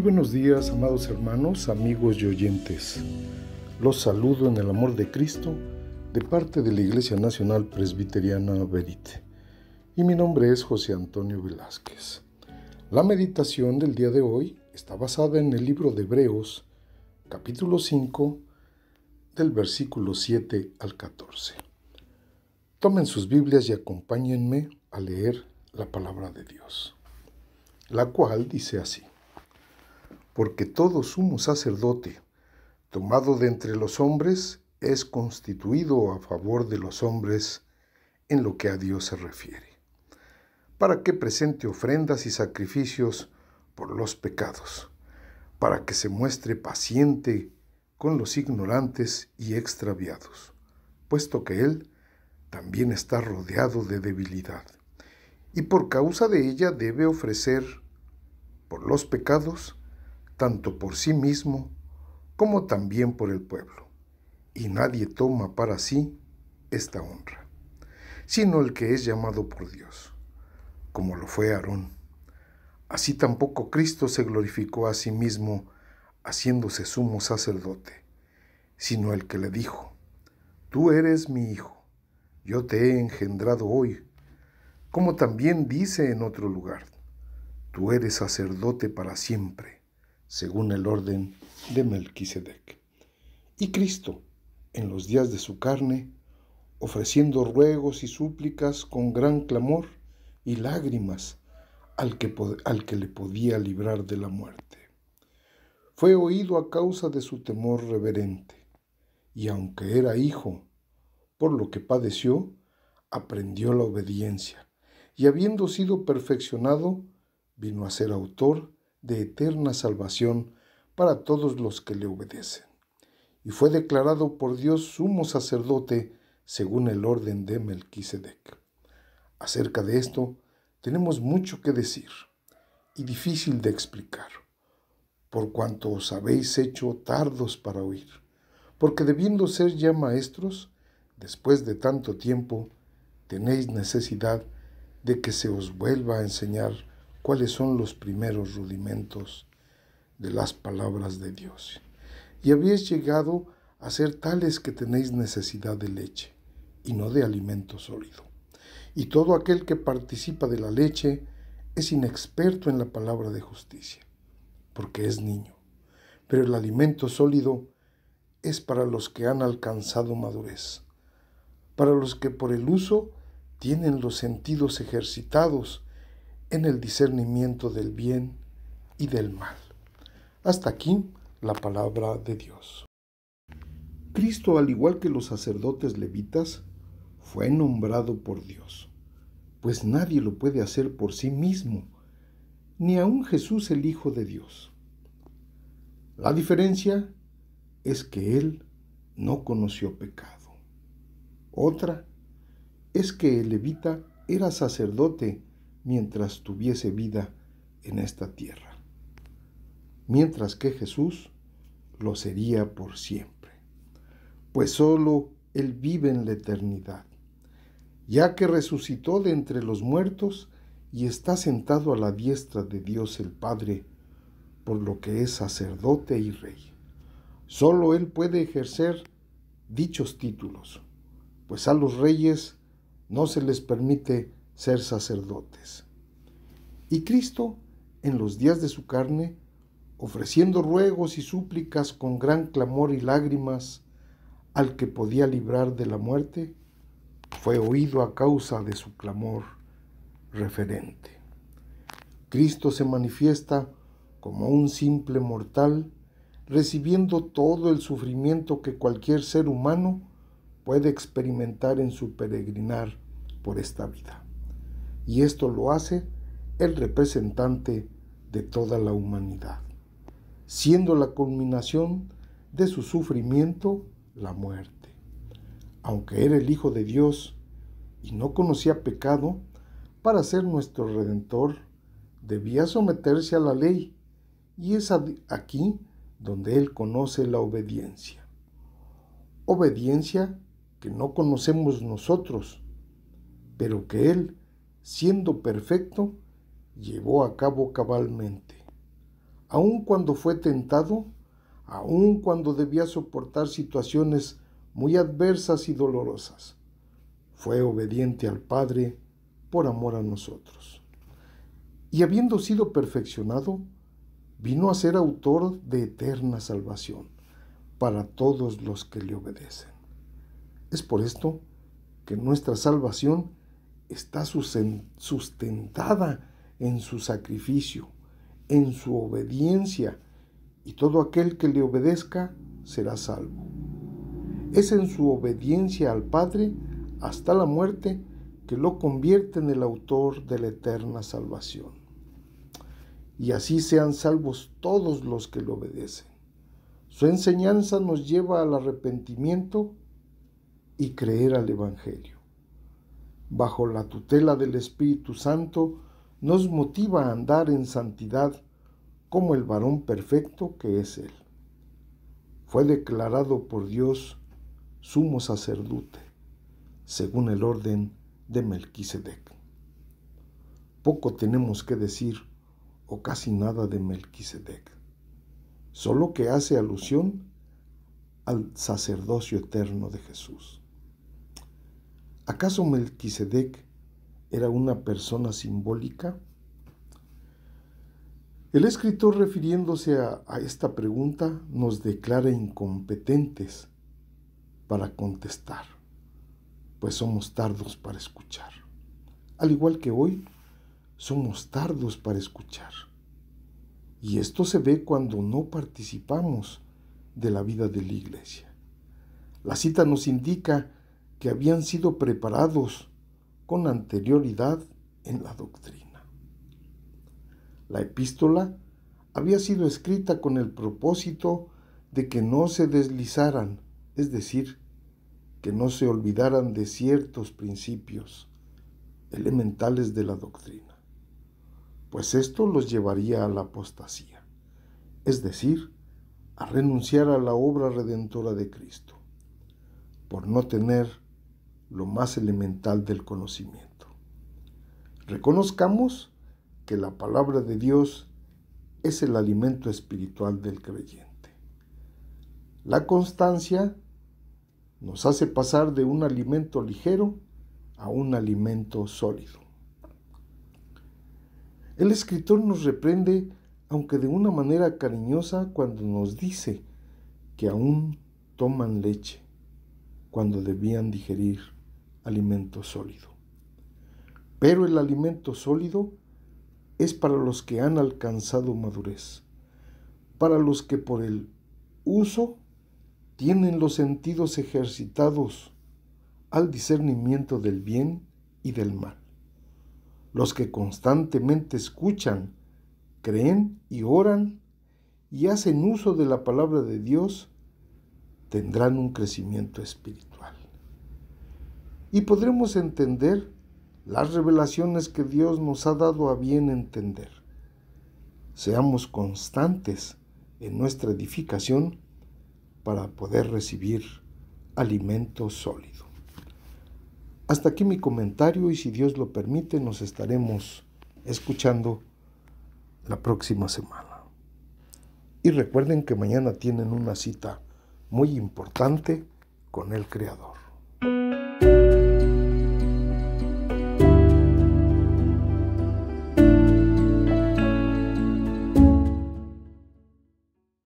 buenos días, amados hermanos, amigos y oyentes. Los saludo en el amor de Cristo de parte de la Iglesia Nacional Presbiteriana Berit. Y mi nombre es José Antonio Velázquez. La meditación del día de hoy está basada en el libro de Hebreos, capítulo 5, del versículo 7 al 14. Tomen sus Biblias y acompáñenme a leer la palabra de Dios, la cual dice así: porque todo sumo sacerdote, tomado de entre los hombres, es constituido a favor de los hombres en lo que a Dios se refiere, para que presente ofrendas y sacrificios por los pecados, para que se muestre paciente con los ignorantes y extraviados, puesto que Él también está rodeado de debilidad, y por causa de ella debe ofrecer por los pecados, tanto por sí mismo como también por el pueblo. Y nadie toma para sí esta honra, sino el que es llamado por Dios, como lo fue Aarón. Así tampoco Cristo se glorificó a sí mismo, haciéndose sumo sacerdote, sino el que le dijo: tú eres mi Hijo, yo te he engendrado hoy, como también dice en otro lugar: tú eres sacerdote para siempre, según el orden de Melquisedec. Y Cristo, en los días de su carne, ofreciendo ruegos y súplicas con gran clamor y lágrimas al que le podía librar de la muerte, fue oído a causa de su temor reverente, y aunque era hijo, por lo que padeció, aprendió la obediencia, y habiendo sido perfeccionado, vino a ser autor de eterna salvación para todos los que le obedecen. Y fue declarado por Dios sumo sacerdote según el orden de Melquisedec. Acerca de esto tenemos mucho que decir y difícil de explicar, por cuanto os habéis hecho tardos para oír, porque debiendo ser ya maestros, después de tanto tiempo, tenéis necesidad de que se os vuelva a enseñar cuáles son los primeros rudimentos de las palabras de Dios. Y habéis llegado a ser tales que tenéis necesidad de leche, y no de alimento sólido. Y todo aquel que participa de la leche es inexperto en la palabra de justicia, porque es niño. Pero el alimento sólido es para los que han alcanzado madurez, para los que por el uso tienen los sentidos ejercitados en el discernimiento del bien y del mal. Hasta aquí la palabra de Dios. Cristo, al igual que los sacerdotes levitas, fue nombrado por Dios, pues nadie lo puede hacer por sí mismo, ni aun Jesús, el Hijo de Dios. La diferencia es que Él no conoció pecado. Otra es que el levita era sacerdote mientras tuviese vida en esta tierra, mientras que Jesús lo sería por siempre, pues solo Él vive en la eternidad, ya que resucitó de entre los muertos y está sentado a la diestra de Dios el Padre, por lo que es sacerdote y rey. Solo Él puede ejercer dichos títulos, pues a los reyes no se les permite ser sacerdotes. Y Cristo, en los días de su carne, ofreciendo ruegos y súplicas con gran clamor y lágrimas al que podía librar de la muerte, fue oído a causa de su clamor referente. Cristo se manifiesta como un simple mortal, recibiendo todo el sufrimiento que cualquier ser humano puede experimentar en su peregrinar por esta vida. Y esto lo hace el representante de toda la humanidad, siendo la culminación de su sufrimiento la muerte. Aunque era el Hijo de Dios y no conocía pecado, para ser nuestro Redentor debía someterse a la ley, y es aquí donde Él conoce la obediencia. Obediencia que no conocemos nosotros, pero que Él, siendo perfecto, llevó a cabo cabalmente. aun cuando fue tentado, aun cuando debía soportar situaciones muy adversas y dolorosas. Fue obediente al Padre por amor a nosotros. Y habiendo sido perfeccionado, vino a ser autor de eterna salvación para todos los que le obedecen. Es por esto que nuestra salvación está sustentada en su sacrificio, en su obediencia, y todo aquel que le obedezca será salvo. Es en su obediencia al Padre hasta la muerte que lo convierte en el autor de la eterna salvación. Y así sean salvos todos los que le obedecen. Su enseñanza nos lleva al arrepentimiento y creer al Evangelio. Bajo la tutela del Espíritu Santo, nos motiva a andar en santidad como el varón perfecto que es Él. Fue declarado por Dios sumo sacerdote, según el orden de Melquisedec. Poco tenemos que decir, o casi nada, de Melquisedec, solo que hace alusión al sacerdocio eterno de Jesús. ¿Acaso Melquisedec era una persona simbólica? El escritor, refiriéndose a esta pregunta, nos declara incompetentes para contestar, pues somos tardos para escuchar. Al igual que hoy, somos tardos para escuchar. Y esto se ve cuando no participamos de la vida de la iglesia. La cita nos indica que habían sido preparados con anterioridad en la doctrina. La epístola había sido escrita con el propósito de que no se deslizaran, es decir, que no se olvidaran de ciertos principios elementales de la doctrina, pues esto los llevaría a la apostasía, es decir, a renunciar a la obra redentora de Cristo, por no tener lo más elemental del conocimiento. Reconozcamos que la palabra de Dios es el alimento espiritual del creyente. La constancia nos hace pasar de un alimento ligero a un alimento sólido. El escritor nos reprende, aunque de una manera cariñosa, cuando nos dice que aún toman leche cuando debían digerir alimento sólido. Pero el alimento sólido es para los que han alcanzado madurez, para los que por el uso tienen los sentidos ejercitados al discernimiento del bien y del mal. Los que constantemente escuchan, creen y oran y hacen uso de la palabra de Dios tendrán un crecimiento espiritual. Y podremos entender las revelaciones que Dios nos ha dado a bien entender. Seamos constantes en nuestra edificación para poder recibir alimento sólido. Hasta aquí mi comentario, y si Dios lo permite, nos estaremos escuchando la próxima semana. Y recuerden que mañana tienen una cita muy importante con el Creador.